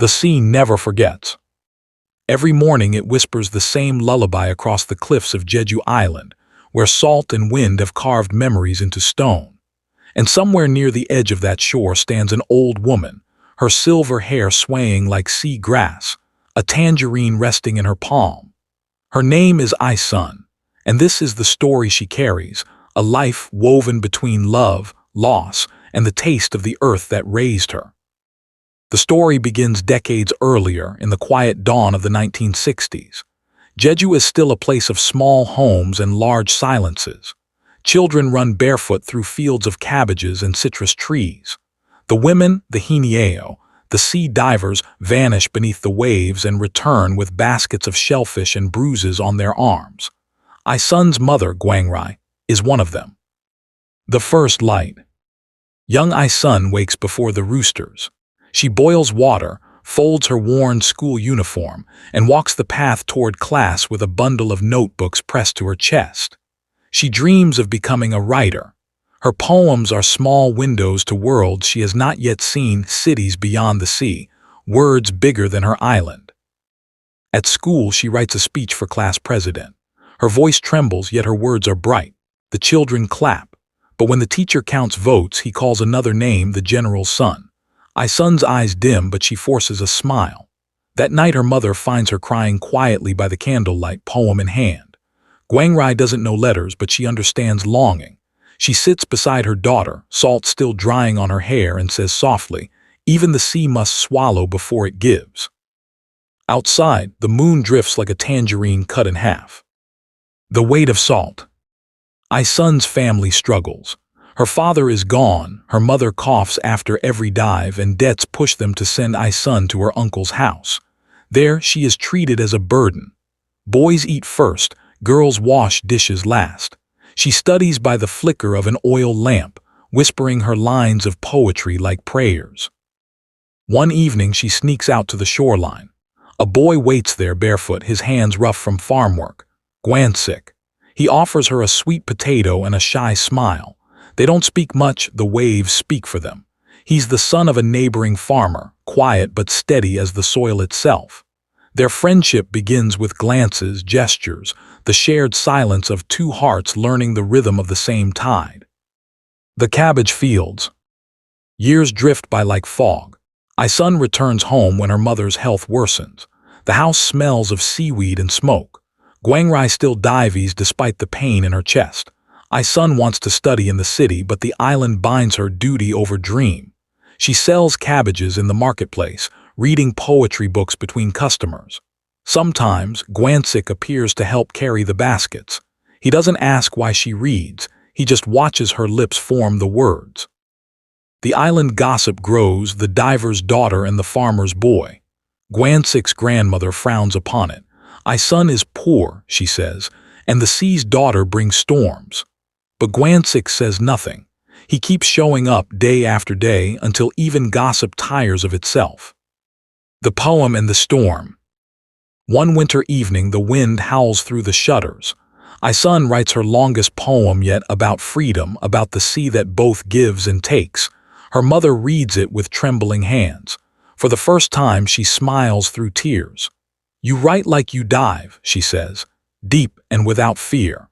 The sea never forgets. Every morning it whispers the same lullaby across the cliffs of Jeju Island, where salt and wind have carved memories into stone. And somewhere near the edge of that shore stands an old woman, her silver hair swaying like sea grass, a tangerine resting in her palm. Her name is Sun, and this is the story she carries, a life woven between love, loss, and the taste of the earth that raised her. The story begins decades earlier, in the quiet dawn of the 1960s. Jeju is still a place of small homes and large silences. Children run barefoot through fields of cabbages and citrus trees. The women, the hinieo, the sea divers, vanish beneath the waves and return with baskets of shellfish and bruises on their arms. Isun's mother, Gwangrai, is one of them. The first light. Young Isun wakes before the roosters. She boils water, folds her worn school uniform, and walks the path toward class with a bundle of notebooks pressed to her chest. She dreams of becoming a writer. Her poems are small windows to worlds she has not yet seen, cities beyond the sea, words bigger than her island. At school, she writes a speech for class president. Her voice trembles, yet her words are bright. The children clap. But when the teacher counts votes, he calls another name, the general's son. Isun's eyes dim, but she forces a smile. That night her mother finds her crying quietly by the candlelight, poem in hand. Gwangrai doesn't know letters, but she understands longing. She sits beside her daughter, salt still drying on her hair, and says softly, "Even the sea must swallow before it gives." Outside, the moon drifts like a tangerine cut in half. The weight of salt. Isun's family struggles. Her father is gone, her mother coughs after every dive, and debts push them to send Isun to her uncle's house. There, she is treated as a burden. Boys eat first, girls wash dishes last. She studies by the flicker of an oil lamp, whispering her lines of poetry like prayers. One evening she sneaks out to the shoreline. A boy waits there barefoot, his hands rough from farm work. Gwansik. He offers her a sweet potato and a shy smile. They don't speak much, the waves speak for them. He's the son of a neighboring farmer, quiet but steady as the soil itself. Their friendship begins with glances, gestures, the shared silence of two hearts learning the rhythm of the same tide. The cabbage fields. Years drift by like fog. Isun returns home when her mother's health worsens. The house smells of seaweed and smoke. Gwangrai still dives despite the pain in her chest. Isun wants to study in the city, but the island binds her duty over dream. She sells cabbages in the marketplace, reading poetry books between customers. Sometimes, Gwansik appears to help carry the baskets. He doesn't ask why she reads, he just watches her lips form the words. The island gossip grows, the diver's daughter and the farmer's boy. Gwansik's grandmother frowns upon it. Isun is poor, she says, and the sea's daughter brings storms. But Gwansik says nothing. He keeps showing up day after day until even gossip tires of itself. The poem and the storm. One winter evening, the wind howls through the shutters. Isun writes her longest poem yet, about freedom, about the sea that both gives and takes. Her mother reads it with trembling hands. For the first time, she smiles through tears. "You write like you dive," she says, "deep and without fear."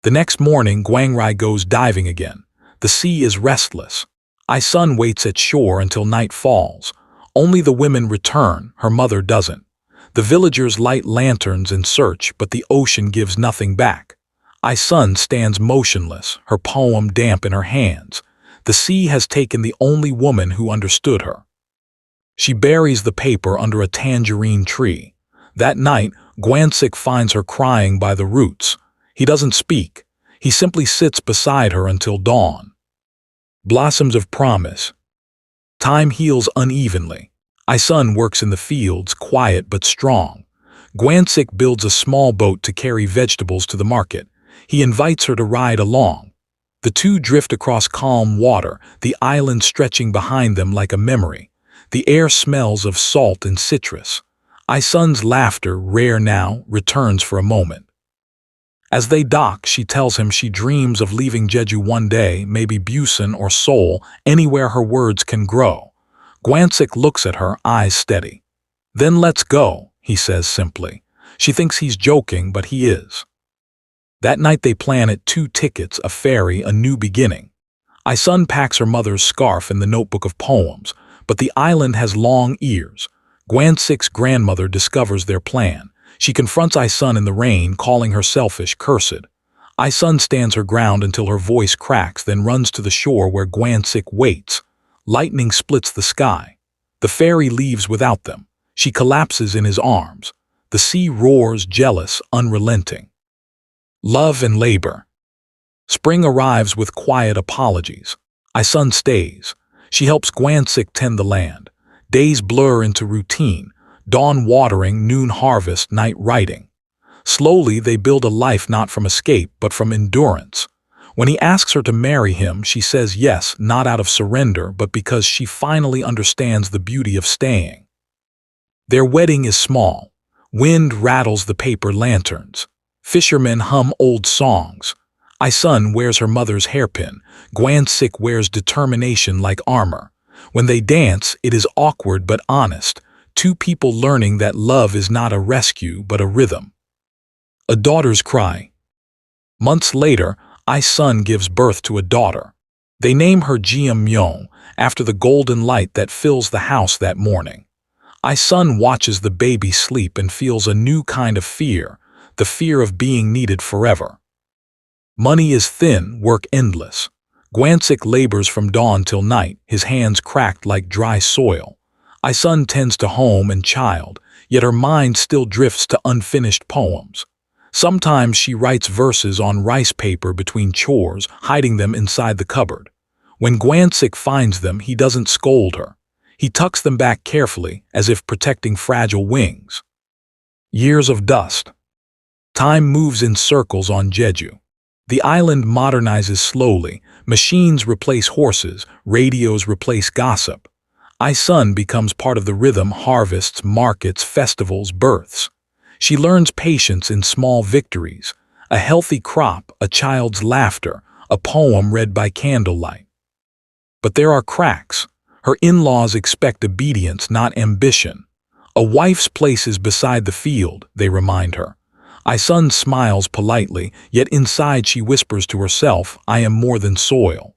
The next morning, Gwangrai goes diving again. The sea is restless. Isun waits at shore until night falls. Only the women return, her mother doesn't. The villagers light lanterns and search, but the ocean gives nothing back. Isun stands motionless, her poem damp in her hands. The sea has taken the only woman who understood her. She buries the paper under a tangerine tree. That night, Gwansik finds her crying by the roots. He doesn't speak. He simply sits beside her until dawn. Blossoms of promise. Time heals unevenly. Isun works in the fields, quiet but strong. Gwansik builds a small boat to carry vegetables to the market. He invites her to ride along. The two drift across calm water, the island stretching behind them like a memory. The air smells of salt and citrus. Isun's laughter, rare now, returns for a moment. As they dock, she tells him she dreams of leaving Jeju one day, maybe Busan or Seoul, anywhere her words can grow. Gwansik looks at her, eyes steady. "Then let's go," he says simply. She thinks he's joking, but he is. That night they plan it: 2 tickets, a ferry, a new beginning. Isun packs her mother's scarf and the notebook of poems, but the island has long ears. Gwansik's grandmother discovers their plan. She confronts Isun in the rain, calling her selfish, cursed. Isun stands her ground until her voice cracks, then runs to the shore where Gwansik waits. Lightning splits the sky. The ferry leaves without them. She collapses in his arms. The sea roars, jealous, unrelenting. Love and labor. Spring arrives with quiet apologies. Isun stays. She helps Gwansik tend the land. Days blur into routine. Dawn watering, noon harvest, night writing. Slowly they build a life not from escape, but from endurance. When he asks her to marry him, she says yes, not out of surrender, but because she finally understands the beauty of staying. Their wedding is small. Wind rattles the paper lanterns. Fishermen hum old songs. Isun wears her mother's hairpin. Gwansik wears determination like armor. When they dance, it is awkward but honest. 2 people learning that love is not a rescue but a rhythm. A daughter's cry. Months later, Isun gives birth to a daughter. They name her Jeju, after the golden light that fills the house that morning. Isun watches the baby sleep and feels a new kind of fear, the fear of being needed forever. Money is thin, work endless. Gwansik labors from dawn till night, his hands cracked like dry soil. Isun tends to home and child, yet her mind still drifts to unfinished poems. Sometimes she writes verses on rice paper between chores, hiding them inside the cupboard. When Gwansik finds them, he doesn't scold her. He tucks them back carefully, as if protecting fragile wings. Years of dust. Time moves in circles on Jeju. The island modernizes slowly. Machines replace horses, radios replace gossip. Isun becomes part of the rhythm: harvests, markets, festivals, births. She learns patience in small victories, a healthy crop, a child's laughter, a poem read by candlelight. But there are cracks. Her in-laws expect obedience, not ambition. A wife's place is beside the field, they remind her. Isun smiles politely, yet inside she whispers to herself, I am more than soil.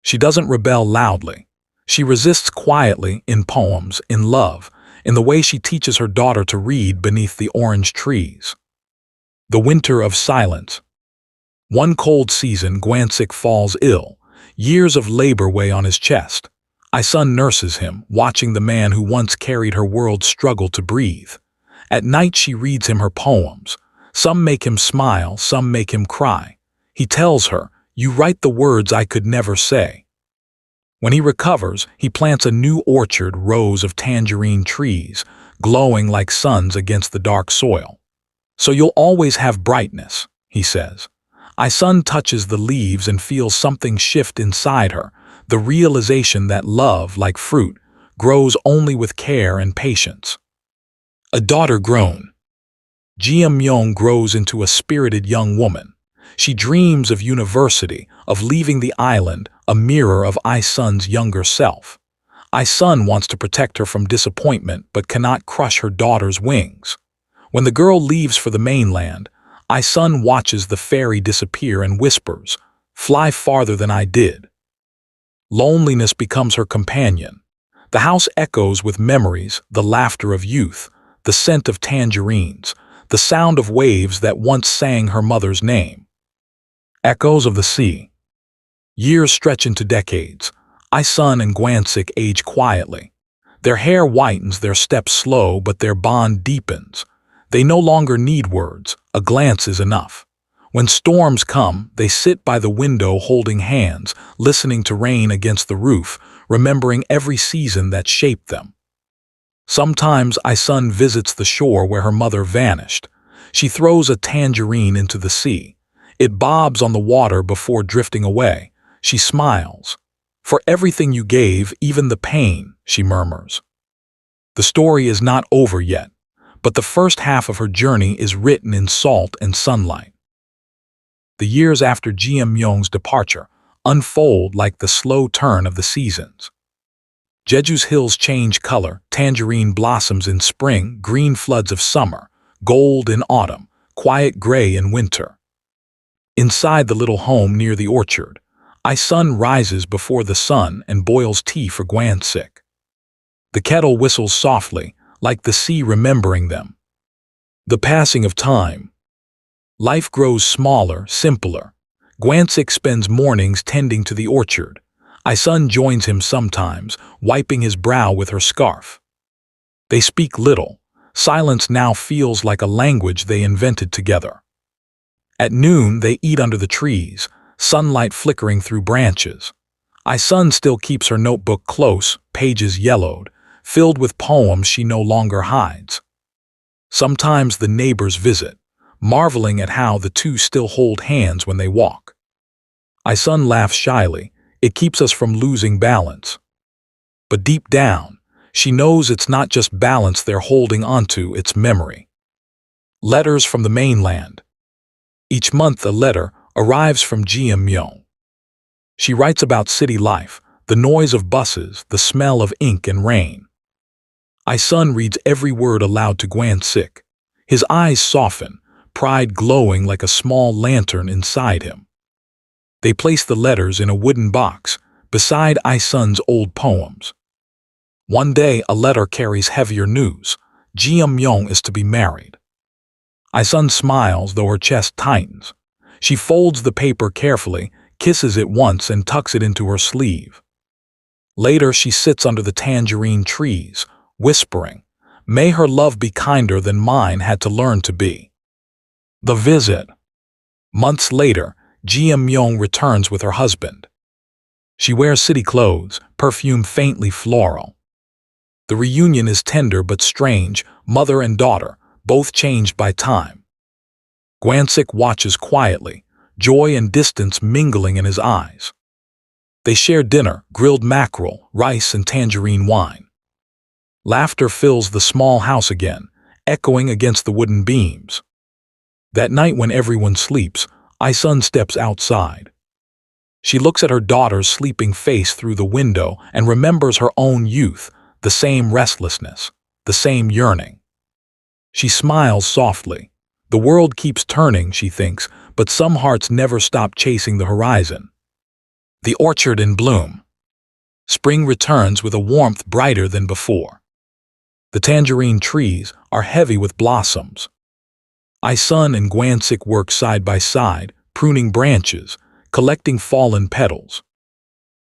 She doesn't rebel loudly. She resists quietly, in poems, in love, in the way she teaches her daughter to read beneath the orange trees. The winter of silence. One cold season, Gwansik falls ill. Years of labor weigh on his chest. Isun nurses him, watching the man who once carried her world struggle to breathe. At night she reads him her poems. Some make him smile, some make him cry. He tells her, "You write the words I could never say." When he recovers, he plants a new orchard, rows of tangerine trees, glowing like suns against the dark soil. So you'll always have brightness, he says. Isun touches the leaves and feels something shift inside her, the realization that love, like fruit, grows only with care and patience. A daughter grown. Jeju grows into a spirited young woman. She dreams of university, of leaving the island, a mirror of Isun's younger self. Isun wants to protect her from disappointment but cannot crush her daughter's wings. When the girl leaves for the mainland, Isun watches the ferry disappear and whispers, "Fly farther than I did." Loneliness becomes her companion. The house echoes with memories, the laughter of youth, the scent of tangerines, the sound of waves that once sang her mother's name. Echoes of the sea. Years stretch into decades. Isun and Gwansik age quietly. Their hair whitens, their steps slow, but their bond deepens. They no longer need words. A glance is enough. When storms come, they sit by the window holding hands, listening to rain against the roof, remembering every season that shaped them. Sometimes Isun visits the shore where her mother vanished. She throws a tangerine into the sea. It bobs on the water before drifting away. She smiles. "For everything you gave, even the pain," she murmurs. The story is not over yet, but the first half of her journey is written in salt and sunlight. The years after Jeju's departure unfold like the slow turn of the seasons. Jeju's hills change color, tangerine blossoms in spring, green floods of summer, gold in autumn, quiet gray in winter. Inside the little home near the orchard, Sun rises before the sun and boils tea for Gwansik. The kettle whistles softly, like the sea remembering them. The passing of time. Life grows smaller, simpler. Gwansik spends mornings tending to the orchard. Sun joins him sometimes, wiping his brow with her scarf. They speak little. Silence now feels like a language they invented together. At noon, they eat under the trees, sunlight flickering through branches. Sun still keeps her notebook close, pages yellowed, filled with poems she no longer hides. Sometimes the neighbors visit, marveling at how the two still hold hands when they walk. Sun laughs shyly. It keeps us from losing balance. But deep down, she knows it's not just balance they're holding onto, it's memory. Letters from the mainland. Each month a letter arrives from Jeju. She writes about city life, the noise of buses, the smell of ink and rain. Sun reads every word aloud to Gwansik. His eyes soften, pride glowing like a small lantern inside him. They place the letters in a wooden box, beside Sun's old poems. One day a letter carries heavier news. Jeju is to be married. Sun smiles, though her chest tightens. She folds the paper carefully, kisses it once and tucks it into her sleeve. Later she sits under the tangerine trees, whispering, "May her love be kinder than mine had to learn to be." The visit. Months later, Jeju returns with her husband. She wears city clothes, perfume faintly floral. The reunion is tender but strange, mother and daughter, both changed by time. Gwansik watches quietly, joy and distance mingling in his eyes. They share dinner, grilled mackerel, rice and tangerine wine. Laughter fills the small house again, echoing against the wooden beams. That night when everyone sleeps, Sun steps outside. She looks at her daughter's sleeping face through the window and remembers her own youth, the same restlessness, the same yearning. She smiles softly. The world keeps turning, she thinks, but some hearts never stop chasing the horizon. The orchard in bloom. Spring returns with a warmth brighter than before. The tangerine trees are heavy with blossoms. Sun and Gwansik work side by side, pruning branches, collecting fallen petals.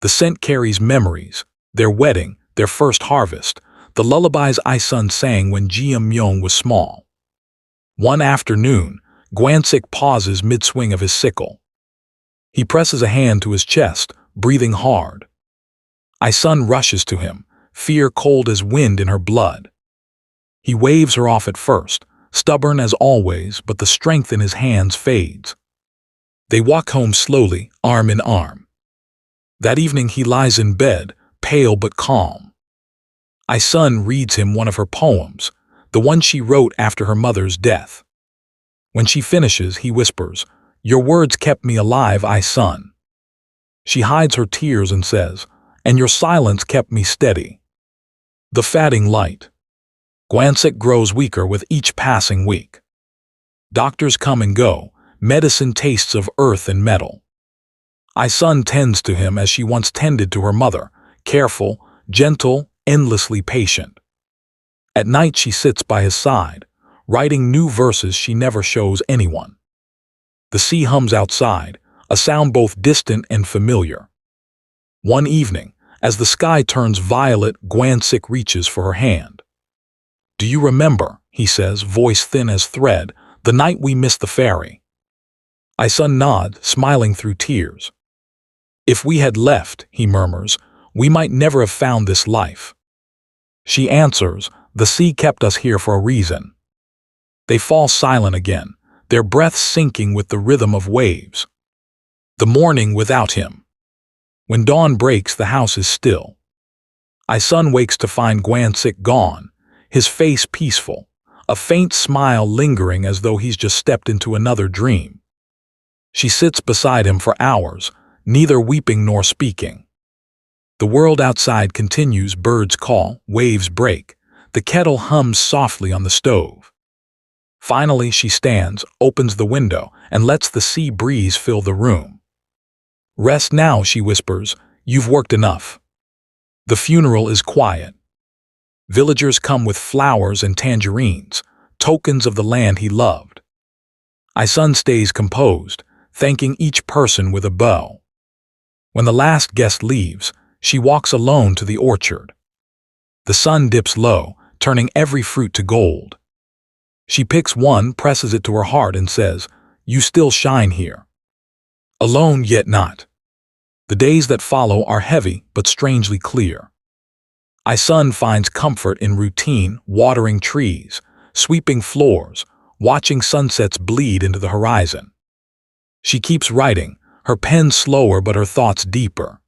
The scent carries memories, their wedding, their first harvest, the lullabies Sun sang when Jeju was small. One afternoon, Gwansik pauses mid-swing of his sickle. He presses a hand to his chest, breathing hard. Sun rushes to him, fear cold as wind in her blood. He waves her off at first, stubborn as always, but the strength in his hands fades. They walk home slowly, arm in arm. That evening he lies in bed, pale but calm. Sun reads him one of her poems, the one she wrote after her mother's death. When she finishes, he whispers, "Your words kept me alive, Sun." She hides her tears and says, "And your silence kept me steady." The fading light. Gwansik grows weaker with each passing week. Doctors come and go, medicine tastes of earth and metal. Sun tends to him as she once tended to her mother, careful, gentle, endlessly patient. At night she sits by his side, writing new verses she never shows anyone. The sea hums outside, a sound both distant and familiar. One evening, as the sky turns violet, Gwansik reaches for her hand. "Do you remember," he says, voice thin as thread, "the night we missed the ferry?" Sun nods, smiling through tears. "If we had left," he murmurs, "we might never have found this life." She answers, "The sea kept us here for a reason." They fall silent again, their breaths sinking with the rhythm of waves. The morning without him. When dawn breaks, the house is still. Sun wakes to find Gwansik gone, his face peaceful, a faint smile lingering as though he's just stepped into another dream. She sits beside him for hours, neither weeping nor speaking. The world outside continues, birds call, waves break. The kettle hums softly on the stove. Finally, she stands, opens the window, and lets the sea breeze fill the room. Rest now, she whispers, you've worked enough. The funeral is quiet. Villagers come with flowers and tangerines, tokens of the land he loved. Isun stays composed, thanking each person with a bow. When the last guest leaves, she walks alone to the orchard. The sun dips low, turning every fruit to gold. She picks one, presses it to her heart, and says, "You still shine here." Alone yet not. The days that follow are heavy but strangely clear. Isun finds comfort in routine, watering trees, sweeping floors, watching sunsets bleed into the horizon. She keeps writing, her pen slower but her thoughts deeper.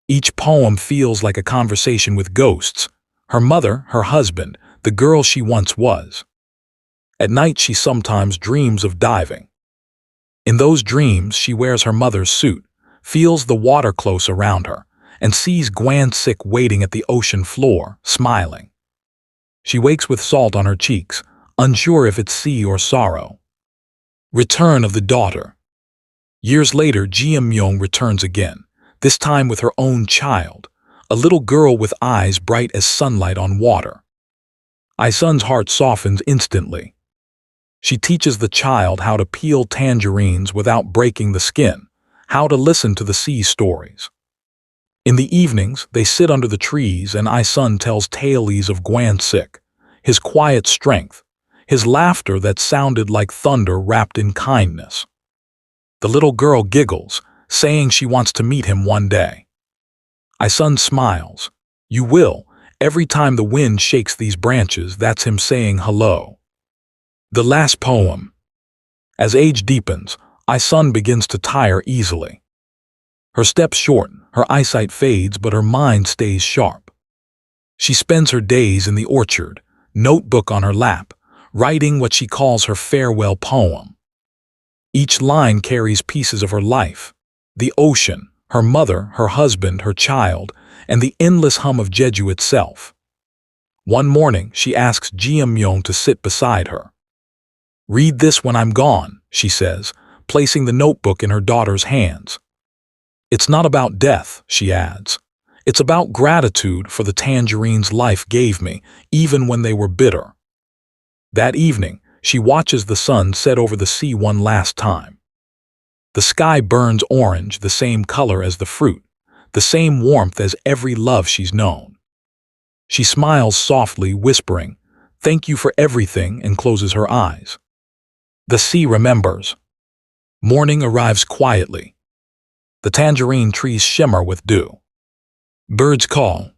Each poem feels like a conversation with ghosts, her mother, her husband, the girl she once was. At night she sometimes dreams of diving. In those dreams she wears her mother's suit, feels the water close around her, and sees Gwansik waiting at the ocean floor, smiling. She wakes with salt on her cheeks, unsure if it's sea or sorrow. Return of the daughter. Years later, Jeju returns again, this time with her own child, a little girl with eyes bright as sunlight on water. Isun's heart softens instantly. She teaches the child how to peel tangerines without breaking the skin, how to listen to the sea's stories. In the evenings, they sit under the trees and Isun tells tales of Gwansik, his quiet strength, his laughter that sounded like thunder wrapped in kindness. The little girl giggles, saying she wants to meet him one day. Isun smiles. You will. Every time the wind shakes these branches, that's him saying hello. The last poem. As age deepens, Isun begins to tire easily. Her steps shorten, her eyesight fades, but her mind stays sharp. She spends her days in the orchard, notebook on her lap, writing what she calls her farewell poem. Each line carries pieces of her life: the ocean, her mother, her husband, her child, and the endless hum of Jeju itself. One morning, she asks Jeju to sit beside her. "Read this when I'm gone," she says, placing the notebook in her daughter's hands. "It's not about death," she adds. "It's about gratitude for the tangerines life gave me, even when they were bitter." That evening, she watches the sun set over the sea one last time. The sky burns orange, the same color as the fruit, the same warmth as every love she's known. She smiles softly, whispering, "Thank you for everything," and closes her eyes. The sea remembers. Morning arrives quietly. The tangerine trees shimmer with dew. Birds call.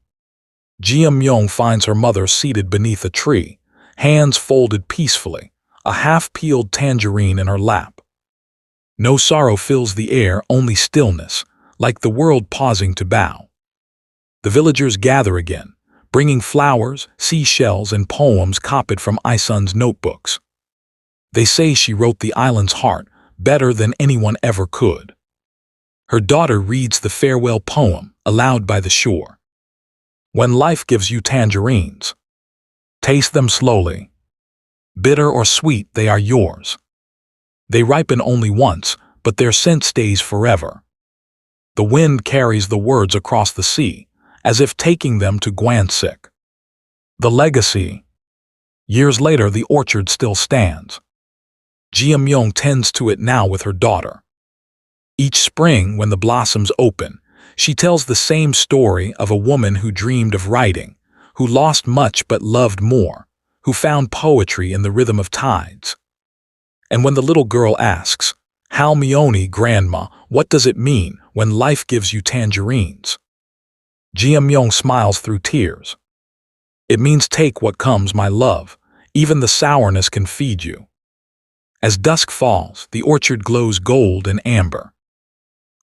Jeju finds her mother seated beneath a tree, hands folded peacefully, a half-peeled tangerine in her lap. No sorrow fills the air, only stillness, like the world pausing to bow. The villagers gather again, bringing flowers, seashells, and poems copied from Isun's notebooks. They say she wrote the island's heart better than anyone ever could. Her daughter reads the farewell poem, aloud by the shore. When life gives you tangerines, taste them slowly. Bitter or sweet, they are yours. They ripen only once, but their scent stays forever. The wind carries the words across the sea, as if taking them to Gwansik. The legacy. Years later, the orchard still stands. Jeju tends to it now with her daughter. Each spring, when the blossoms open, she tells the same story of a woman who dreamed of writing, who lost much but loved more, who found poetry in the rhythm of tides. And when the little girl asks, "How Mioni, Grandma, what does it mean when life gives you tangerines?" Jeju smiles through tears. "It means take what comes, my love. Even the sourness can feed you." As dusk falls, the orchard glows gold and amber.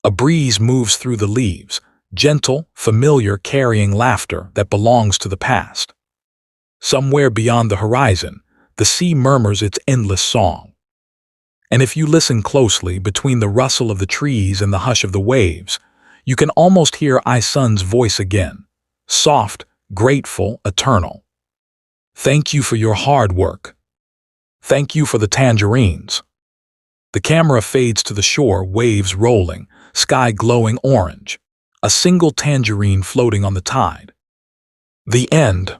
A breeze moves through the leaves, gentle, familiar, carrying laughter that belongs to the past. Somewhere beyond the horizon, the sea murmurs its endless song. And if you listen closely, between the rustle of the trees and the hush of the waves, You can almost hear Isun's voice again. Soft, grateful, eternal. Thank you for your hard work. Thank you for the tangerines. The camera fades to the shore, waves rolling, sky glowing orange. A single tangerine floating on the tide. The end.